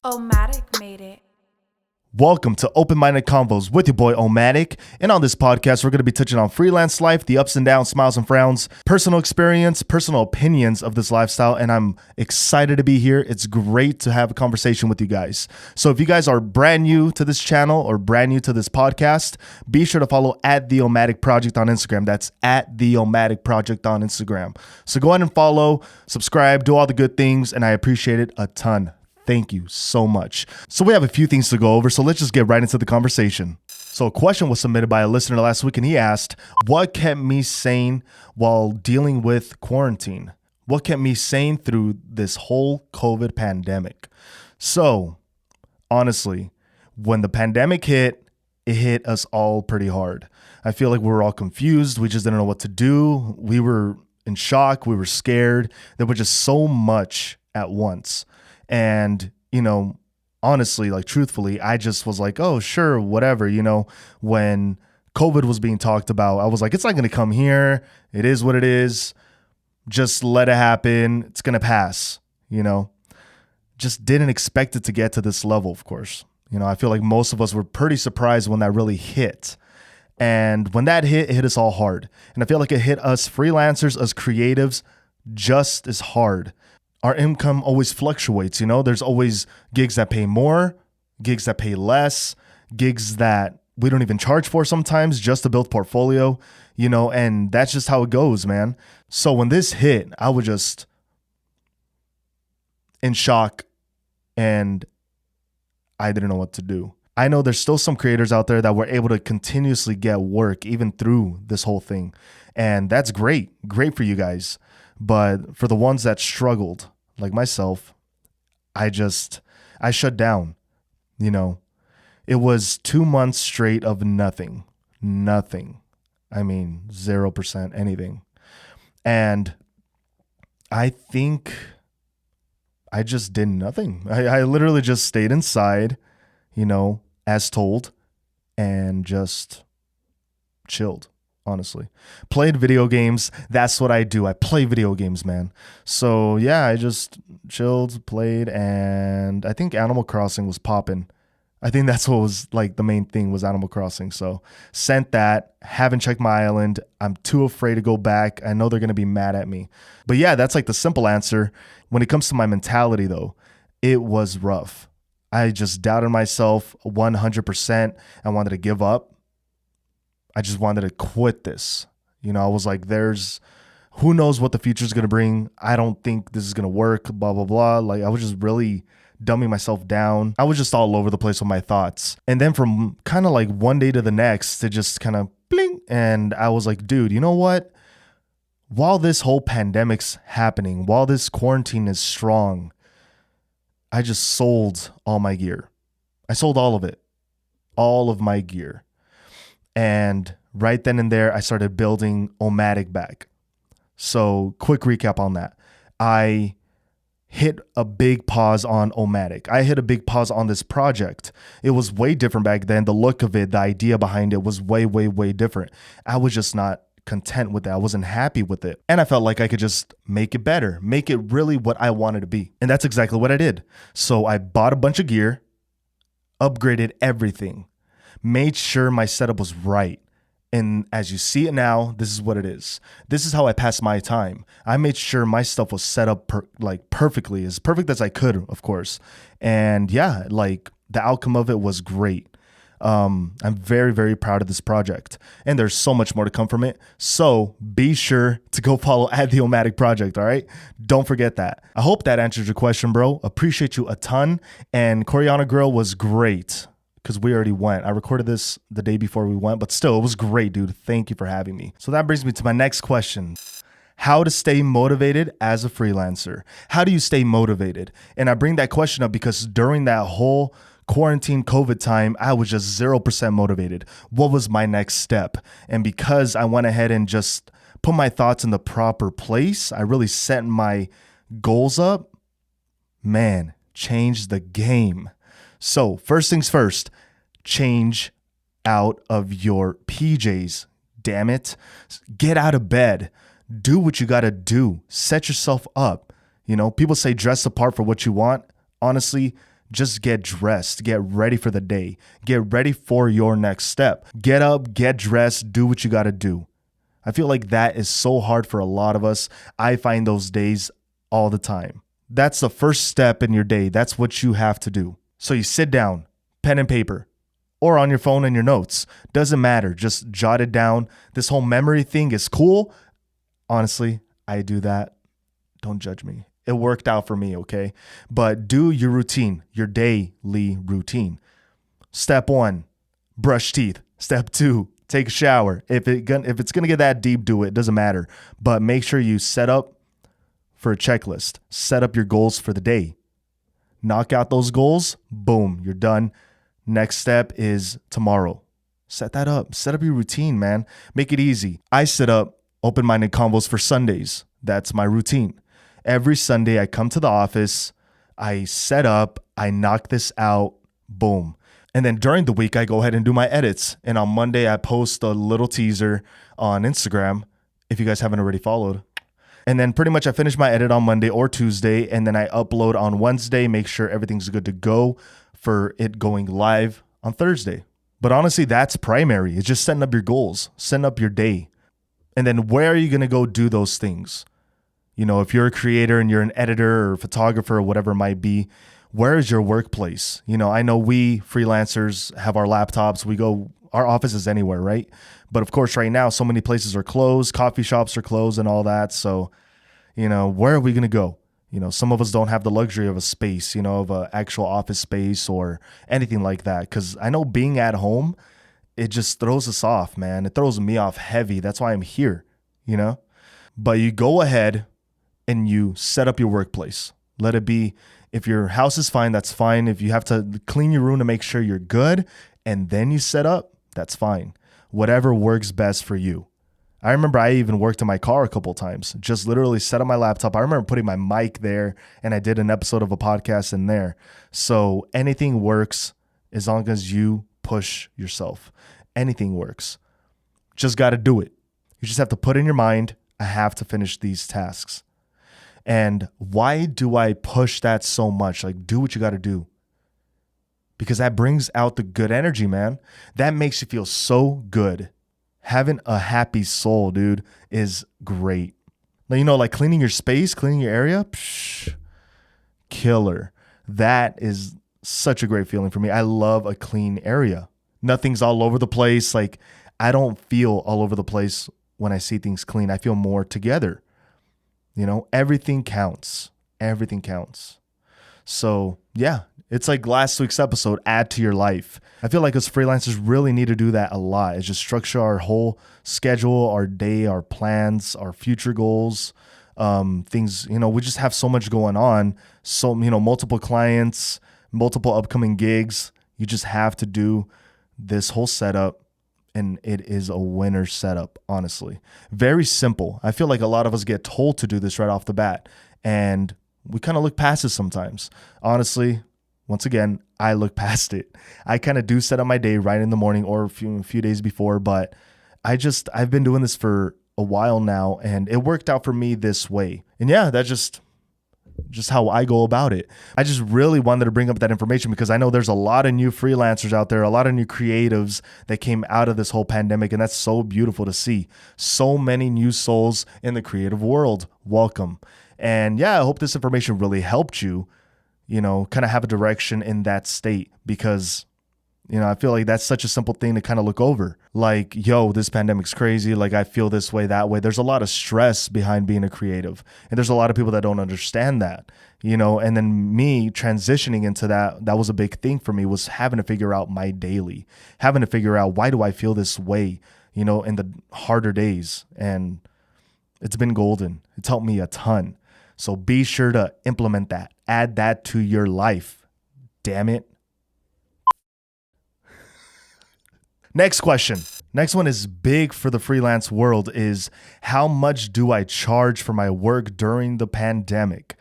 O-Matic made it. Welcome to Open-Minded Convos with your boy O-Matic. And on this podcast, we're going to be touching on freelance life, the ups and downs, smiles and frowns, personal experience, personal opinions of this lifestyle. And I'm excited to be here. It's great to have a conversation with you guys. So if you guys are brand new to this channel or brand new to this podcast, be sure to follow at the O-Matic Project on Instagram. That's at the O-Matic Project on Instagram. So go ahead and follow, subscribe, do all the good things, and I appreciate it a ton. Thank you so much. So we have a few things to go over, so let's just get right into the conversation. So a question was submitted by a listener last week, and he asked, what kept me sane while dealing with quarantine? What kept me sane through this whole COVID pandemic? So honestly, when the pandemic hit, it hit us all pretty hard. I feel like we were all confused. We just didn't know what to do. We were in shock. We were scared. There was just so much at once. And, honestly, truthfully, I just was like, oh, sure, whatever. When COVID was being talked about, I was like, it's not going to come here. It is what it is. Just let it happen. It's going to pass, Just didn't expect it to get to this level, of course. I feel like most of us were pretty surprised when that really hit. And when that hit, it hit us all hard. And I feel like it hit us freelancers, us creatives, just as hard. Our income always fluctuates, there's always gigs that pay more, gigs that pay less, gigs that we don't even charge for sometimes just to build portfolio, and that's just how it goes, man. So when this hit, I was just in shock and I didn't know what to do. I know there's still some creators out there that were able to continuously get work even through this whole thing. And that's great for you guys. But for the ones that struggled, like myself, I shut down, It was 2 months straight of nothing. I mean, 0% anything. And I think I just did nothing. I literally just stayed inside, as told, and just chilled. Honestly, played video games. That's what I do. I play video games, man. So yeah, I just chilled, played, and I think Animal Crossing was popping. I think that's what was the main thing was Animal Crossing. So sent that, haven't checked my island. I'm too afraid to go back. I know they're going to be mad at me. But yeah, that's the simple answer. When it comes to my mentality though, it was rough. I just doubted myself 100%. I wanted to give up. I just wanted to quit this. I was like, who knows what the future is going to bring. I don't think this is going to work, blah, blah, blah. I was just really dumbing myself down. I was just all over the place with my thoughts. And then from kind of one day to the next, it just kind of bling. And I was like, dude, you know what? While this whole pandemic's happening, while this quarantine is strong, I just sold all my gear. I sold all of it, all of my gear. And right then and there, I started building O-Matic back. So quick recap on that. I hit a big pause on O-Matic. I hit a big pause on this project. It was way different back then. The look of it, the idea behind it was way, way, way different. I was just not content with it. I wasn't happy with it. And I felt like I could just make it better, make it really what I wanted to be. And that's exactly what I did. So I bought a bunch of gear, upgraded everything, made sure my setup was right. And as you see it now, this is what it is. This is how I passed my time. I made sure my stuff was set up perfectly, as perfect as I could, of course. And yeah, the outcome of it was great. I'm very, very proud of this project. And there's so much more to come from it. So be sure to go follow at the O-Matic Project, all right? Don't forget that. I hope that answers your question, bro. Appreciate you a ton. And Koreana Grill was great. Because we already went. I recorded this the day before we went, but still, it was great, dude. Thank you for having me. So that brings me to my next question. How to stay motivated as a freelancer? How do you stay motivated? And I bring that question up because during that whole quarantine COVID time, I was just 0% motivated. What was my next step? And because I went ahead and just put my thoughts in the proper place, I really set my goals up, man, changed the game. So first things first, change out of your PJs. Damn it. Get out of bed. Do what you got to do. Set yourself up. People say dress the part for what you want. Honestly, Just get dressed, get ready for the day, get ready for your next step. Get up, get dressed, do what you got to do. I feel like that is so hard for a lot of us. I find those days all the time. That's the first step in your day. That's what you have to do. So you sit down, pen and paper, or on your phone and your notes. Doesn't matter. Just jot it down. This whole memory thing is cool. Honestly, I do that. Don't judge me. It worked out for me, okay? But do your routine, your daily routine. Step 1, brush teeth. Step 2, take a shower. If it's going to get that deep, do it. It doesn't matter. But make sure you set up for a checklist. Set up your goals for the day. Knock out those goals. Boom, you're done. Next step is tomorrow. Set that up. Set up your routine, man. Make it easy. I set up open-minded convos for Sundays. That's my routine. Every Sunday I come to the office, I set up, I knock this out, boom. And then during the week, I go ahead and do my edits. And on Monday, I post a little teaser on Instagram, if you guys haven't already followed. And then pretty much I finish my edit on Monday or Tuesday, and then I upload on Wednesday, make sure everything's good to go for it going live on Thursday. But honestly, that's primary. It's just setting up your goals, setting up your day. And then where are you going to go do those things? You know, if you're a creator and you're an editor or photographer or whatever it might be, where is your workplace? You know, I know we freelancers have our laptops. Our office is anywhere, right? But of course, right now, so many places are closed. Coffee shops are closed and all that. So, you know, where are we going to go? You know, some of us don't have the luxury of a space, you know, of an actual office space or anything like that. Because I know being at home, it just throws us off, man. It throws me off heavy. That's why I'm here, you know? But you go ahead and you set up your workplace. Let it be, if your house is fine, that's fine. If you have to clean your room to make sure you're good and then you set up, that's fine. Whatever works best for you. I remember I even worked in my car a couple times, just literally set up my laptop. I remember putting my mic there and I did an episode of a podcast in there. So anything works as long as you push yourself. Anything works. Just got to do it. You just have to put in your mind, I have to finish these tasks. And why do I push that so much? Like, do what you got to do. Because that brings out the good energy, man. That makes you feel so good. Having a happy soul, dude, is great. Now, you know, like cleaning your space, cleaning your area, killer. That is such a great feeling for me. I love a clean area. Nothing's all over the place. Like, I don't feel all over the place when I see things clean. I feel more together. You know, everything counts. Everything counts. So, yeah, it's like last week's episode, add to your life. I feel like us freelancers really need to do that a lot. It's just structure our whole schedule, our day, our plans, our future goals, things, you know, we just have so much going on. So, you know, multiple clients, multiple upcoming gigs. You just have to do this whole setup. And it is a winner setup, honestly. Very simple. I feel like a lot of us get told to do this right off the bat. And we kind of look past it sometimes. Honestly, once again, I look past it. I kind of do set up my day right in the morning or a few days before. But I've been doing this for a while now. And it worked out for me this way. And yeah, that's just how I go about it. I just really wanted to bring up that information because I know there's a lot of new freelancers out there, a lot of new creatives that came out of this whole pandemic, and that's so beautiful to see. So many new souls in the creative world. Welcome. And yeah, I hope this information really helped you, you know, kind of have a direction in that state because, you know, I feel like that's such a simple thing to kind of look over. Like, yo, this pandemic's crazy. Like, I feel this way, that way. There's a lot of stress behind being a creative. And there's a lot of people that don't understand that, you know, and then me transitioning into that was a big thing for me, was having to figure out my daily, having to figure out why do I feel this way, you know, in the harder days. And it's been golden. It's helped me a ton. So be sure to implement that. Add that to your life. Damn it. Next question. Next one is big for the freelance world is how much do I charge for my work during the pandemic?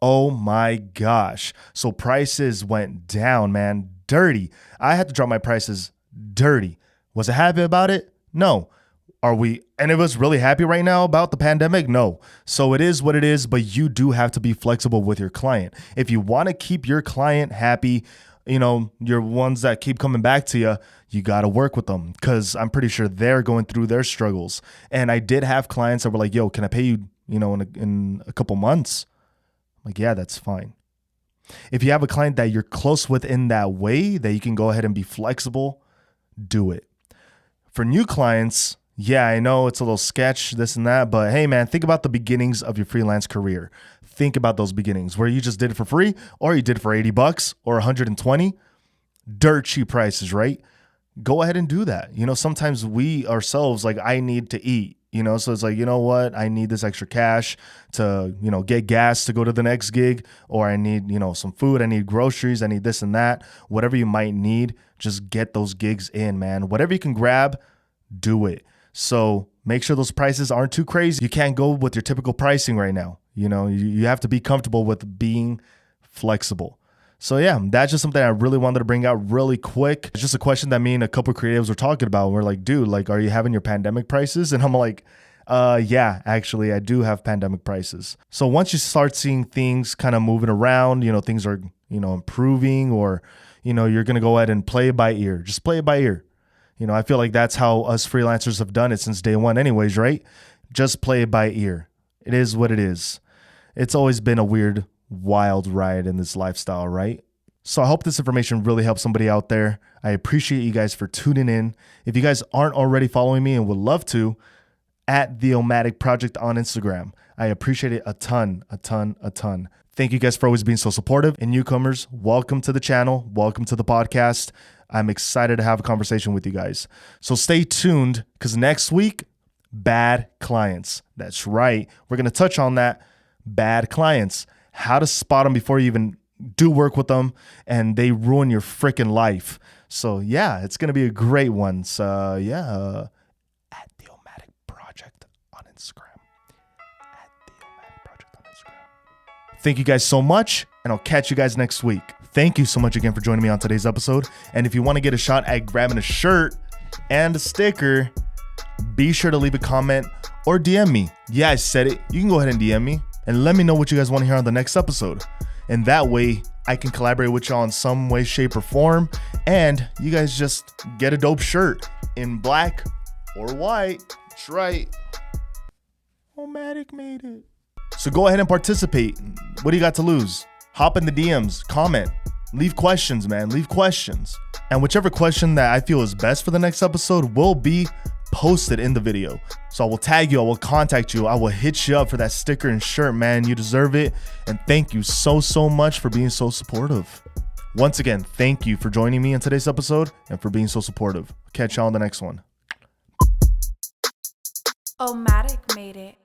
Oh my gosh. So prices went down, man. Dirty. I had to drop my prices dirty. Was I happy about it? No. Are we any of us really happy right now about the pandemic? No. So it is what it is, but you do have to be flexible with your client. If you want to keep your client happy, your ones that keep coming back to you, you got to work with them because I'm pretty sure they're going through their struggles. And I did have clients that were like, yo, can I pay you, in a couple months? I'm like, yeah, that's fine. If you have a client that you're close with in that way, that you can go ahead and be flexible, do it. For new clients, yeah, I know it's a little sketch, this and that, but hey, man, think about the beginnings of your freelance career. Think about those beginnings where you just did it for free or you did it for $80 or 120. Dirt cheap prices, right? Go ahead and do that. Sometimes we ourselves, like, I need to eat, so it's like, you know what? I need this extra cash to, get gas to go to the next gig, or I need, some food. I need groceries. I need this and that. Whatever you might need, just get those gigs in, man. Whatever you can grab, do it. So make sure those prices aren't too crazy. You can't go with your typical pricing right now. You have to be comfortable with being flexible. So yeah, that's just something I really wanted to bring out really quick. It's just a question that me and a couple of creatives were talking about. We're like, dude, like, are you having your pandemic prices? And I'm like, yeah, actually, I do have pandemic prices. So once you start seeing things kind of moving around, things are, improving, or, you're going to go ahead and play it by ear. Just play it by ear. I feel like that's how us freelancers have done it since day one anyways, right? Just play it by ear. It is what it is. It's always been a weird, wild ride in this lifestyle, right? So I hope this information really helps somebody out there. I appreciate you guys for tuning in. If you guys aren't already following me and would love to, at the O-Matic Project on Instagram. I appreciate it a ton. Thank you guys for always being so supportive. And newcomers, welcome to the channel. Welcome to the podcast. I'm excited to have a conversation with you guys. So stay tuned, because next week, bad clients. That's right. We're going to touch on that. Bad clients. How to spot them before you even do work with them and they ruin your freaking life. So yeah, it's going to be a great one. So yeah, at the O-Matic Project on Instagram. At the O-Matic Project on Instagram. Thank you guys so much, and I'll catch you guys next week. Thank you so much again for joining me on today's episode. And if you want to get a shot at grabbing a shirt and a sticker, be sure to leave a comment or DM me. Yeah, I said it. You can go ahead and DM me and let me know what you guys want to hear on the next episode. And that way I can collaborate with y'all in some way, shape, or form. And you guys just get a dope shirt in black or white. That's right. O-Matic made it. So go ahead and participate. What do you got to lose? Hop in the DMs, comment, leave questions, man. Leave questions. And whichever question that I feel is best for the next episode will be posted in the video. So I will tag you, I will contact you, I will hit you up for that sticker and shirt, man. You deserve it. And thank you so much for being so supportive. Once again, thank you for joining me in today's episode and for being so supportive. Catch y'all on the next one. O-Matic made it.